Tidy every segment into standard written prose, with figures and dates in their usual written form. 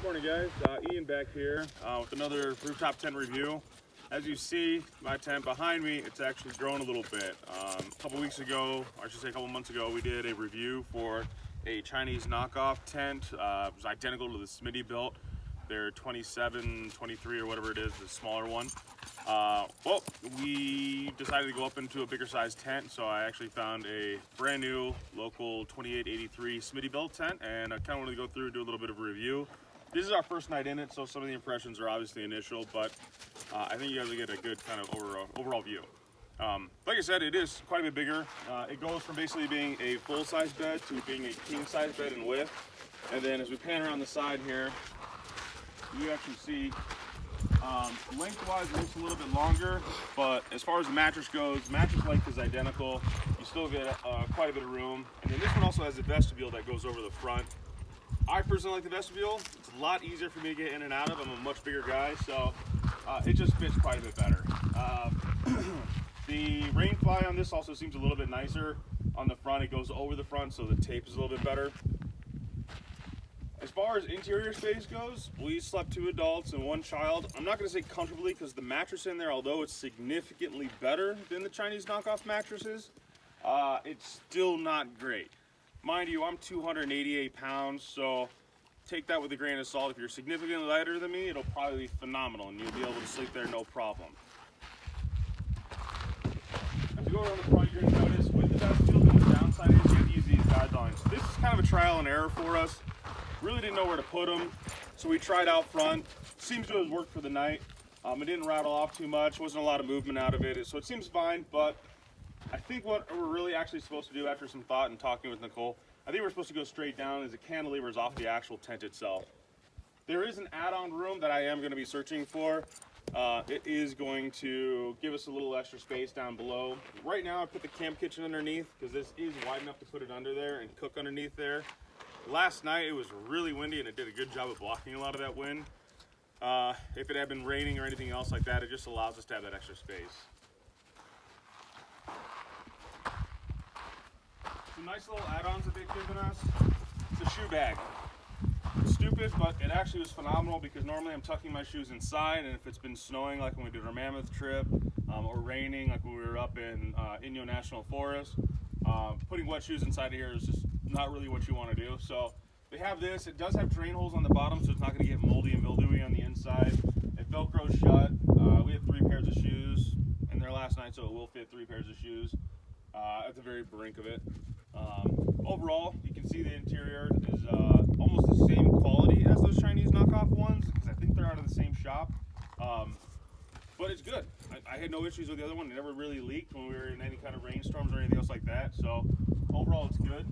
Morning guys, Ian back here with another rooftop tent review. As you see, my tent behind me, it's actually grown a little bit. A couple weeks ago, or I should say a couple months ago, we did a review for a Chinese knockoff tent. It was identical to the SmittyBilt. They're 27, 23 or whatever it is, the smaller one. Well, we decided to go up into a bigger size tent, so I actually found a brand new local 2883 SmittyBilt tent, and I kind of wanted to go through and do a little bit of a review. This is our first night in it, so some of the impressions are obviously initial, but I think you guys will get a good kind of overall view. Like I said, it is quite a bit bigger. It goes from basically being a full-size bed to being a king-size bed in width. And then as we pan around the side here, you actually see lengthwise it looks a little bit longer, but as far as the mattress goes, mattress length is identical. You still get quite a bit of room. And then this one also has a vestibule that goes over the front. I personally like the vestibule. It's a lot easier for me to get in and out of. I'm a much bigger guy, so it just fits quite a bit better. The Rainfly on this also seems a little bit nicer. On the front, it goes over the front, so the tape is a little bit better. As far as interior space goes, we slept 2 adults and 1 child. I'm not going to say comfortably because the mattress in there, although it's significantly better than the Chinese knockoff mattresses, it's still not great. Mind you, I'm 288 pounds, so take that with a grain of salt. If you're significantly lighter than me, it'll probably be phenomenal and you'll be able to sleep there no problem. As you go around the front, you're going to notice with the vestibule, the downside is you have to use these guidelines. This is kind of a trial and error for us. Really didn't know where to put them, so we tried out front. Seems to have worked for the night. It didn't rattle off too much, wasn't a lot of movement out of it, so it seems fine, but I think what we're really actually supposed to do after some thought and talking with Nicole, I think we're supposed to go straight down as the cantilevers off the actual tent itself. There is an add-on room that I am going to be searching for. It is going to give us a little extra space down below. Right now I put the camp kitchen underneath because this is wide enough to put it under there and cook underneath there. Last night it was really windy and it did a good job of blocking a lot of that wind. If it had been raining or anything else like that, it just allows us to have that extra space. Some nice little add-ons that they've given us. The shoe bag. It's stupid, but it actually was phenomenal because normally I'm tucking my shoes inside, and if it's been snowing like when we did our Mammoth trip, or raining like when we were up in Inyo National Forest, putting wet shoes inside of here is just not really what you want to do. So they have this. It does have drain holes on the bottom, so it's not going to get moldy and mildewy on the inside. It velcros shut. We had 3 pairs of shoes in there last night, so it will fit 3 pairs of shoes at the very brink of it. Overall, you can see the interior is almost the same quality as those Chinese knockoff ones because I think they're out of the same shop. But it's good. I had no issues with the other one. It never really leaked when we were in any kind of rainstorms or anything else like that. So overall, it's good.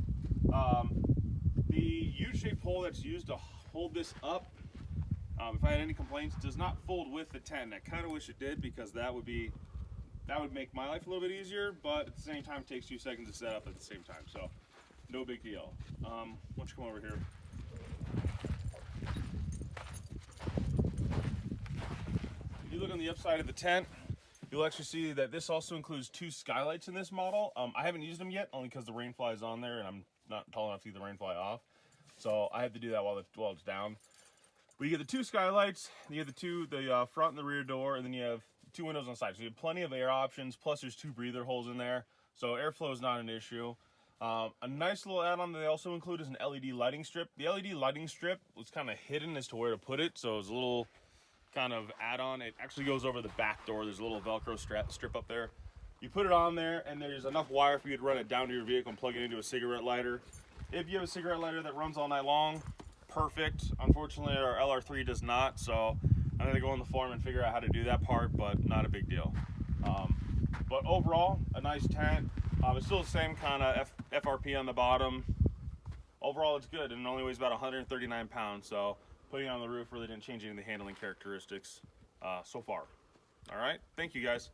The U-shaped hole that's used to hold this up, if I had any complaints, does not fold with the tent. I kind of wish it did because that would make my life a little bit easier, but at the same time, it takes 2 seconds to set up at the same time, so no big deal. Why don't you come over here? If you look on the upside of the tent, you'll actually see that this also includes 2 skylights in this model. I haven't used them yet, only because the Rainfly is on there, and I'm not tall enough to get the Rainfly off, so I have to do that while it's down. But you get the 2 skylights, you have the front and the rear door, and then you have 2 windows on the side. So you have plenty of air options, plus there's 2 breather holes in there, so airflow is not an issue. A nice little add-on that they also include is an LED lighting strip. The LED lighting strip was kind of hidden as to where to put it, so it's a little kind of add-on. It actually goes over the back door. There's a little Velcro strip up there. You put it on there, and there's enough wire for you to run it down to your vehicle and plug it into a cigarette lighter. If you have a cigarette lighter that runs all night long, perfect. Unfortunately, our LR3 does not, so I'm going to go on the forum and figure out how to do that part, but not a big deal. But overall, a nice tent. It's still the same kind of FRP on the bottom. Overall, it's good, and it only weighs about 139 pounds, so putting it on the roof really didn't change any of the handling characteristics so far. All right, thank you guys.